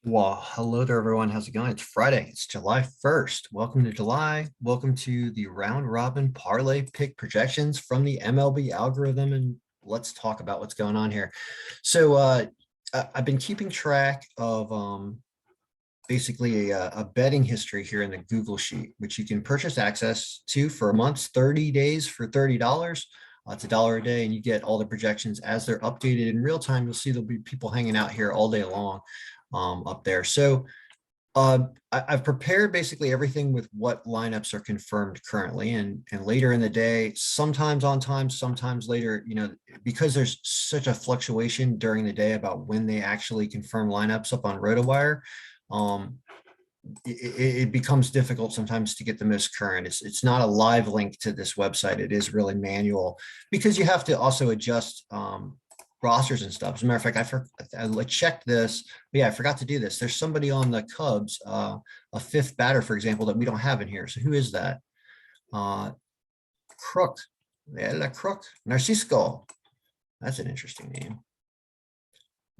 Well, hello there, everyone. How's it going? It's Friday. It's July 1st. Welcome to July. Welcome to the round robin parlay pick projections from the MLB algorithm. And let's talk about what's going on here. I've been keeping track of basically a betting history here in the Google Sheet, which you can purchase access to for a month's 30 days for $30. It's $1 a day, and you get all the projections as they're updated in real time. You'll see there'll be people hanging out here all day long up there. I've prepared basically everything with what lineups are confirmed currently, and later in the day, sometimes on time, sometimes later, because there's such a fluctuation during the day about when they actually confirm lineups up on RotoWire. Um, it becomes difficult sometimes to get the most current. It's not a live link to this website. It is really manual because you have to also adjust rosters and stuff. As a matter of fact, I checked this. But yeah, I forgot to do this. There's somebody on the Cubs, a fifth batter, for example, that we don't have in here. So who is that? Crook. Yeah, Crook. Narcisco. That's an interesting name.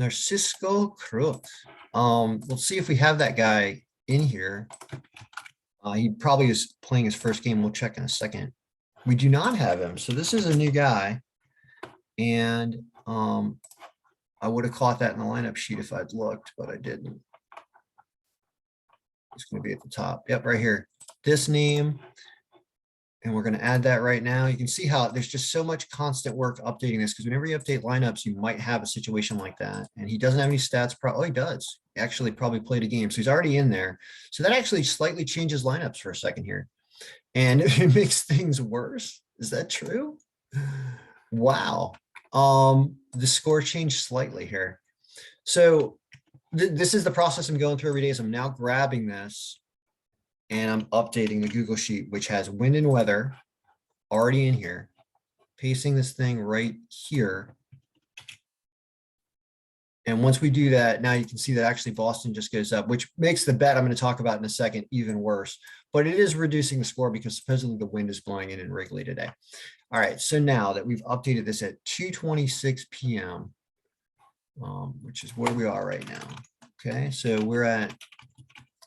Narcisco Crook. We'll see if we have that guy in here. He probably is playing his first game. We'll check in a second. We do not have him. So this is a new guy. And I would have caught that in the lineup sheet if I'd looked, but I didn't. It's going to be at the top. Yep, right here. This name. And we're going to add that right now. You can see how there's just so much constant work updating this, because whenever you update lineups, you might have a situation like that. And he doesn't have any stats. Oh, he does. He actually probably played a game. So he's already in there. So that actually slightly changes lineups for a second here. And it makes things worse. Is that true? Wow. The score changed slightly here. So this is the process I'm going through every day. So I'm now grabbing this and I'm updating the Google Sheet, which has wind and weather already in here, pasting this thing right here. And once we do that, now you can see that actually Boston just goes up, which makes the bet I'm going to talk about in a second even worse. But it is reducing the score because supposedly the wind is blowing in Wrigley today. All right, so now that we've updated this at 2:26 p.m., which is where we are right now. Okay, so we're at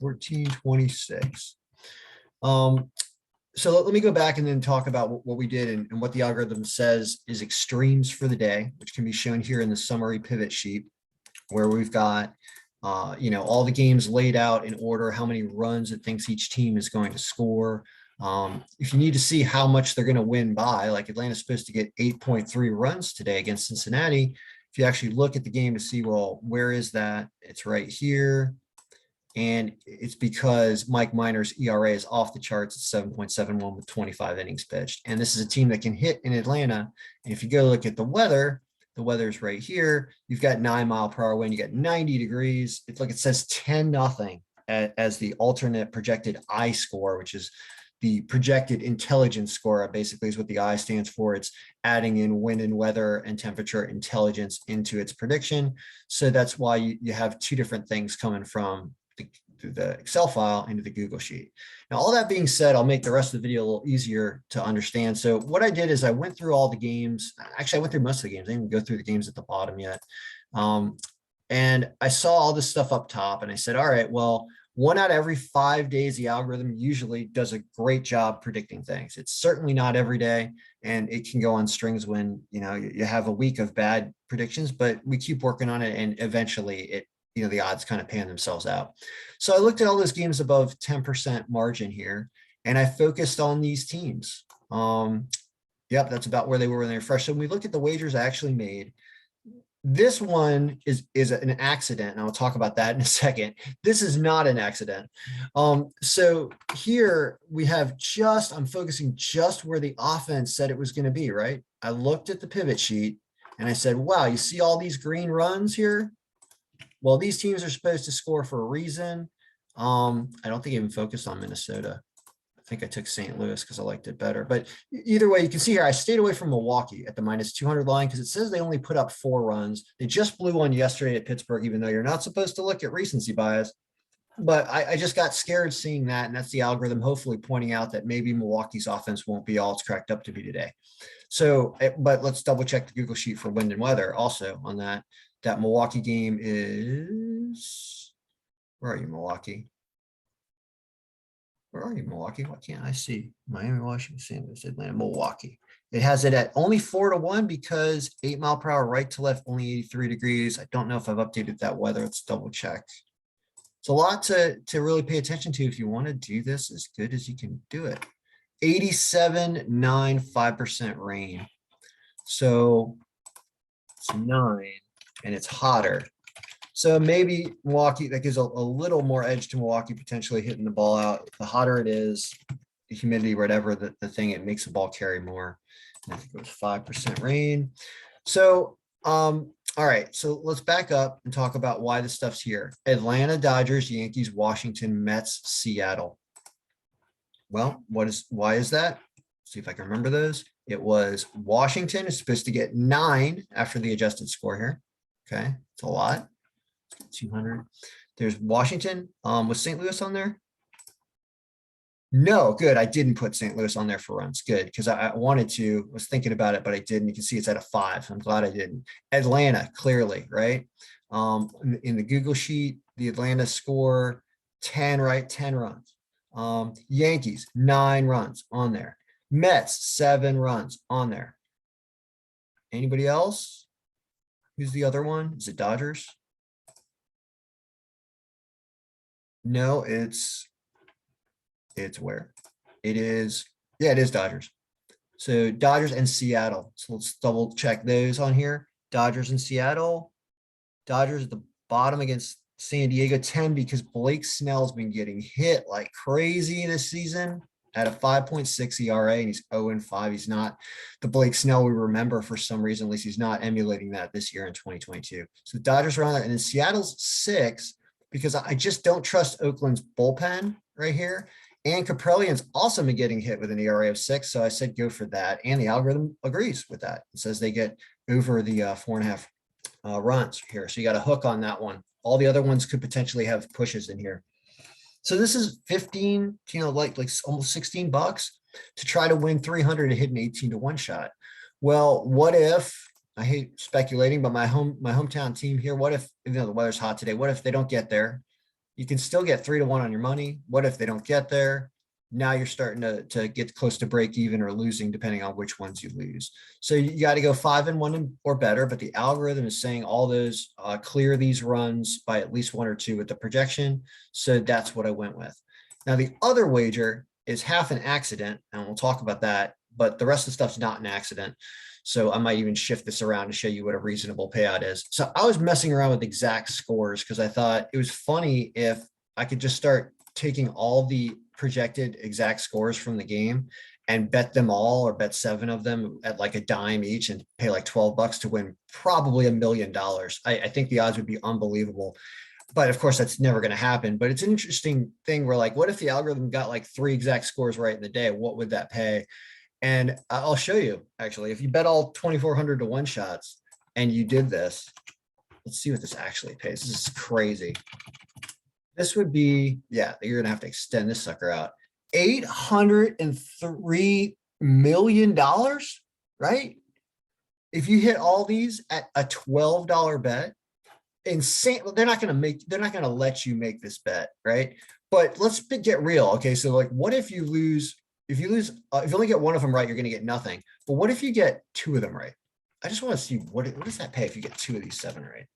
14:26. So let me go back and then talk about what we did and what the algorithm says is extremes for the day, which can be shown here in the summary pivot sheet, where we've got all the games laid out in order, how many runs it thinks each team is going to score. If you need to see how much they're going to win by, like Atlanta's supposed to get 8.3 runs today against Cincinnati. If you actually look at the game to see, well, where is that? It's right here. And it's because Mike Minor's ERA is off the charts at 7.71 with 25 innings pitched. And this is a team that can hit in Atlanta. And if you go look at the weather is right here. You've got 9-mile-per-hour wind. You got 90 degrees. It's like it says 10-0 as the alternate projected I score, which is the projected intelligence score. Basically is what the I stands for. It's adding in wind and weather and temperature intelligence into its prediction. So that's why you have two different things coming from the Excel file into the Google Sheet. Now, all that being said, I'll make the rest of the video a little easier to understand. So what I did is I went through all the games. Actually, I went through most of the games. I didn't even go through the games at the bottom yet. And I saw all this stuff up top and I said, all right, well, 1 out of every 5 days, the algorithm usually does a great job predicting things. It's certainly not every day, and it can go on strings when, you have a week of bad predictions, but we keep working on it and eventually the odds kind of pan themselves out. So I looked at all those games above 10% margin here, and I focused on these teams. Yep, that's about where they were when they were fresh. So when we look at the wagers I actually made, this one is an accident, and I'll talk about that in a second. This is not an accident. So here we have I'm focusing just where the offense said it was going to be, right? I looked at the pivot sheet and I said, wow, you see all these green runs here? Well, these teams are supposed to score for a reason. I don't think I even focused on Minnesota. I think I took St. Louis because I liked it better. But either way, you can see here, I stayed away from Milwaukee at the -200 line because it says they only put up 4 runs. They just blew one yesterday at Pittsburgh, even though you're not supposed to look at recency bias. But I just got scared seeing that, and that's the algorithm hopefully pointing out that maybe Milwaukee's offense won't be all it's cracked up to be today. So, but let's double check the Google Sheet for wind and weather also on that. That Milwaukee game is Where are you, Milwaukee? Where are you, Milwaukee? Why can't I see? Miami, Washington, St. Louis, Atlanta, Milwaukee. It has it at only 4-1 because 8 mile per hour right to left, only 83 degrees. I don't know if I've updated that weather. Let's double check. It's a lot to really pay attention to if you want to do this as good as you can do it. 87.95% rain. So it's 9 and it's hotter. So maybe Milwaukee, that gives a little more edge to Milwaukee potentially hitting the ball out. The hotter it is, the humidity, whatever the thing, it makes the ball carry more. And I think it was 5% rain. So, all right, so let's back up and talk about why this stuff's here. Atlanta, Dodgers, Yankees, Washington, Mets, Seattle. Well, why is that? See if I can remember those. It was Washington is supposed to get 9 after the adjusted score here. Okay, it's a lot. 200. There's Washington. Was St. Louis on there? No, good. I didn't put St. Louis on there for runs. Good, because I wanted to, was thinking about it, but I didn't. You can see it's at a 5. I'm glad I didn't. Atlanta, clearly, right? In the Google sheet, the Atlanta score 10, right? 10 runs. Yankees, 9 runs on there. Mets, 7 runs on there. Anybody else? Who's the other one? Is it Dodgers? No, it's where? It is, yeah, it is Dodgers. So Dodgers and Seattle. So let's double check those on here. Dodgers and Seattle. Dodgers at the bottom against San Diego, 10, because Blake Snell's been getting hit like crazy this season at a 5.6 ERA, and he's 0-5. He's not the Blake Snell we remember for some reason. At least he's not emulating that this year in 2022. So the Dodgers are on there, and then Seattle's 6, because I just don't trust Oakland's bullpen right here. And Kaprelian's also been getting hit with an ERA of 6. So I said go for that. And the algorithm agrees with that. It says they get over the 4.5 runs here. So you got a hook on that one. All the other ones could potentially have pushes in here. So this is 15, like almost $16 to try to win 300 and hit an 18-1 shot. Well, what if, I hate speculating, but my hometown team here, what if, the weather's hot today, what if they don't get there? You can still get 3-1 on your money. What if they don't get there? Now you're starting to get close to break even or losing, depending on which ones you lose. So you got to go 5-1 or better, but the algorithm is saying all those clear these runs by at least 1 or 2 with the projection. So that's what I went with. Now the other wager is half an accident, and we'll talk about that, but the rest of the stuff's not an accident. So I might even shift this around to show you what a reasonable payout is. So I was messing around with exact scores because I thought it was funny if I could just start taking all the projected exact scores from the game and bet them all, or bet 7 of them at like a dime each and pay like $12 to win probably $1 million. I think the odds would be unbelievable. But of course, that's never going to happen. But it's an interesting thing where, like, what if the algorithm got like 3 exact scores right in the day? What would that pay? And I'll show you, actually, if you bet all 2,400 to 1 shots and you did this, let's see what this actually pays. This is crazy. This would be, yeah, you're going to have to extend this sucker out. $803 million, right? If you hit all these at a $12 bet, insane. They're not going to let you make this bet, right? But let's get real. Okay. So like, what if you lose? If you only get 1 of them right, you're going to get nothing. But what if you get 2 of them right? I just want to see what does that pay if you get 2 of these 7 right?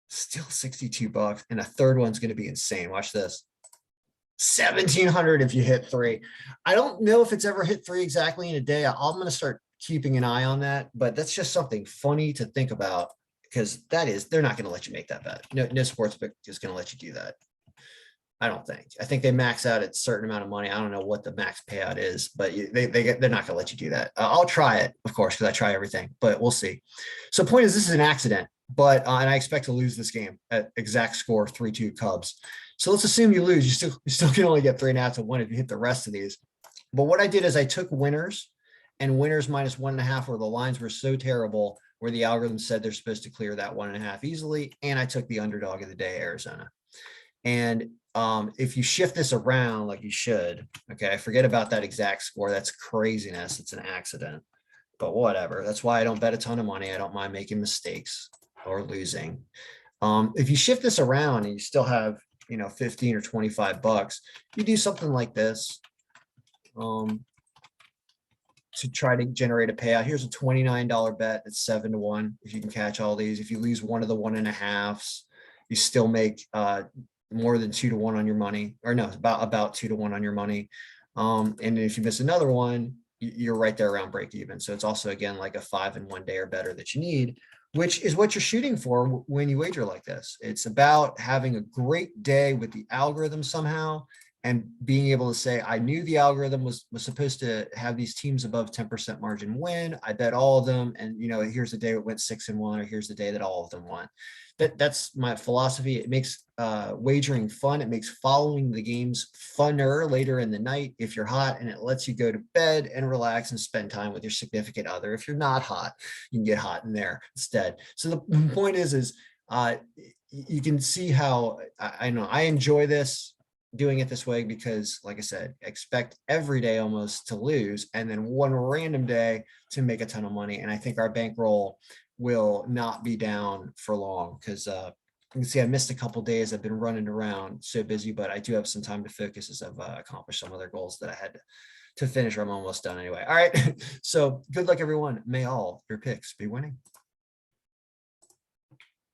Still $62, and a third one's going to be insane. Watch this. 1,700 if you hit 3. I don't know if it's ever hit 3 exactly in a day. I'm going to start keeping an eye on that, but that's just something funny to think about, because they're not going to let you make that bet. No sportsbook is going to let you do that. I don't think. I think they max out at a certain amount of money. I don't know what the max payout is, but they're not going to let you do that. I'll try it, of course, because I try everything, but we'll see. So point is, this is an accident, but and I expect to lose this game at exact score 3-2 Cubs. So let's assume you lose. You still can only get 3.5 to 1 if you hit the rest of these. But what I did is I took winners and winners minus 1.5, where the lines were so terrible, where the algorithm said they're supposed to clear that 1.5 easily. And I took the underdog of the day, Arizona. And if you shift this around like you should, okay, forget about that exact score. That's craziness. It's an accident, but whatever. That's why I don't bet a ton of money. I don't mind making mistakes or losing. If you shift this around and you still have, 15 or 25 bucks, you do something like this. To try to generate a payout. Here's a $29 bet. It's 7-1. If you can catch all these, if you lose one of the 1.5s, you still make more than 2-1 on your money, or no, about 2-1 on your money. And if you miss another one, you're right there around break even. So it's also, again, like a 5-in-1 day or better that you need, which is what you're shooting for when you wager like this. It's about having a great day with the algorithm somehow, and being able to say, I knew the algorithm was supposed to have these teams above 10% margin win. I bet all of them. And, here's the day it went 6-1, or here's the day that all of them won. That's my philosophy. It makes wagering fun. It makes following the games funner later in the night if you're hot, and it lets you go to bed and relax and spend time with your significant other. If you're not hot, you can get hot in there instead. So the point is you can see how I know I enjoy this, doing it this way, because like I said, expect every day almost to lose, and then one random day to make a ton of money. And I think our bankroll will not be down for long, because you can see I missed a couple days. I've been running around so busy, but I do have some time to focus as I've accomplished some other goals that I had to finish, or I'm almost done anyway. All right. So good luck, everyone. May all your picks be winning.